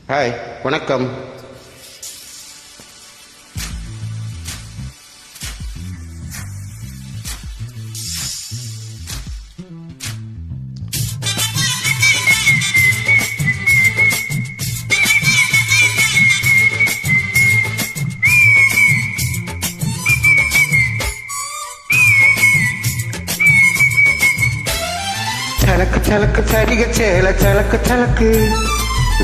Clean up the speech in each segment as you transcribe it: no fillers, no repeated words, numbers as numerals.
Hi, வணக்கம். சலக்கு சலக்கு சரிக சேல சலக்கு சலக்கு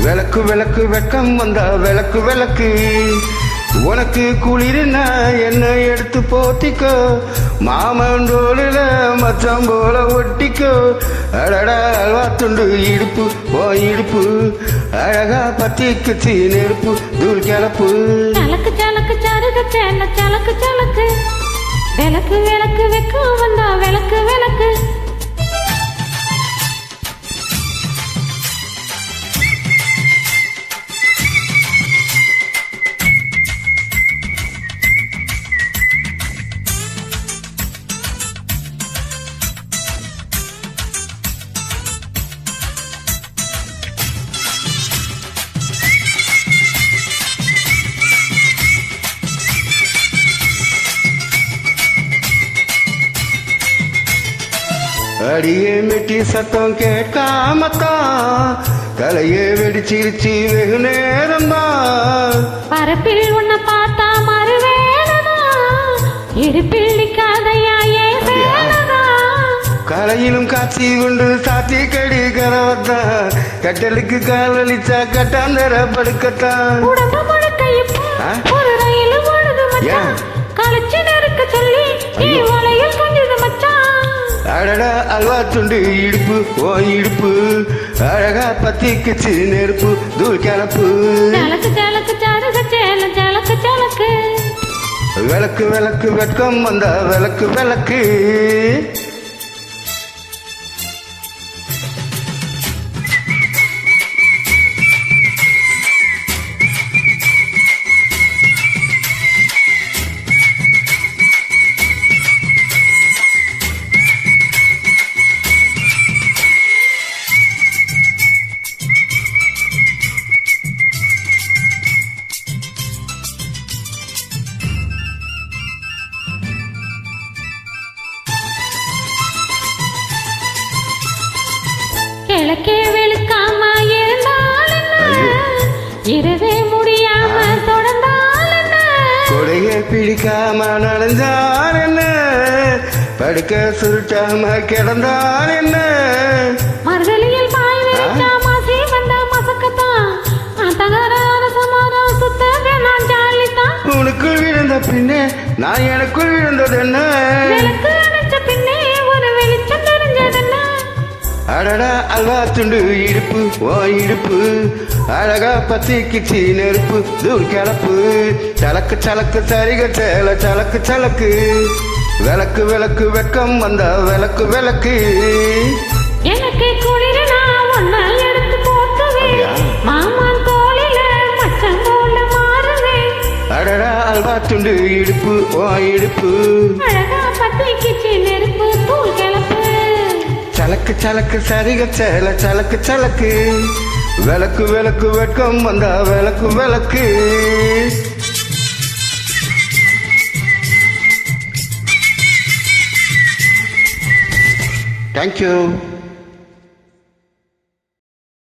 விளக்கு விளக்கு வெக்கம் வந்தா விளக்கு விளக்கு உனக்கு குளிர்னா என்ன எடுத்து போத்திக்கோ மாமன் தோளில மச்சம் போல ஒட்டிக்கோ அடடா அல்வா துண்டு இடுப்பு ஓ இடுப்பு அழகா பத்திக்குச்சி நெருப்பு தூள் கிளப்பு சலக்கு சலக்கு சருக சேல சலக்கு சலக்கு விளக்கு விளக்கு வெக்கம் வந்தா விளக்கு விளக்கு அடியே மெட்டி சத்தம் கேட்காமத்தான் தலையே வெடிச்சிருச்சு வெகு நேரம்தான் பரப்பில் உன்னை பார்த்தா மறுவேனதா இடுப்பிள்ளிக்காதையா ஏதா கலையிலும் காட்சி கொண்டு சாத்தி கடி கரவத்தான் கட்டலுக்கு காலளிச்சா கட்டாந்தர படுக்கத்தான் உடம்பு முழுக்க இப்போ ஒரு ரயில் ஓடுது மச்சான் களைச்சு நெருக்க சொல்லி நீ வலையில் கொஞ்சது மச்சான் அடடா அல்வா துண்டு இடுப்பு ஓ இடுப்பு அழகா பத்திக்குச்சு நெருப்பு தூள் கிளப்பு சலக்கு சலக்கு சருக சேல சலக்கு சலக்கு விளக்கு விளக்கு வெட்கம் வந்தா விளக்கு விளக்கு கிழக்கே வெளுக்காம இருந்தால் இரவே முடியாம தொடர்ந்தால் கொடையை பிடிக்காம நடந்தால் என்ன படுக்க சுருட்டாம கிடந்தால் என்ன மறுதலியில் பாய் வைக்காம சீவந்த மசக்கத்தான் தகராற சமாதம் சுத்தக நான் ஜாலித்தான் உனக்குள் விழுந்த பின்னே நான் எனக்குள் விழுந்தது என்ன விளக்கு அணைச்ச பின்னே ஒரு வெளிச்சம் தெரிஞ்சதென்ன அடடா அல்வா துண்டு இடுப்பு ஓ இடுப்பு அழகா பத்திக்குச்சி நெருப்பு தூள் கிளப்பு சலக்கு சலக்கு சரிக சேல சலக்கு சலக்கு விளக்கு விளக்கு வெட்கம் வந்தா விளக்கு விளக்கு எனக்கு குளிர நான் ஒன்ன எடுத்து போட்டுவேன் மாமான் தோளில மச்சம் போல மாறுவேன் அடடா அல்வா துண்டு இடுப்பு ஓ இடுப்பு அழகா பத்திக்குச்சி நெருப்பு தூள் கிளப்பு சலக்கு சலக்கு சரிக சேல சலக்கு சலக்கு விளக்கு விளக்கு வெட்கம் வந்தா விளக்கு விளக்கு தேங்க்யூ.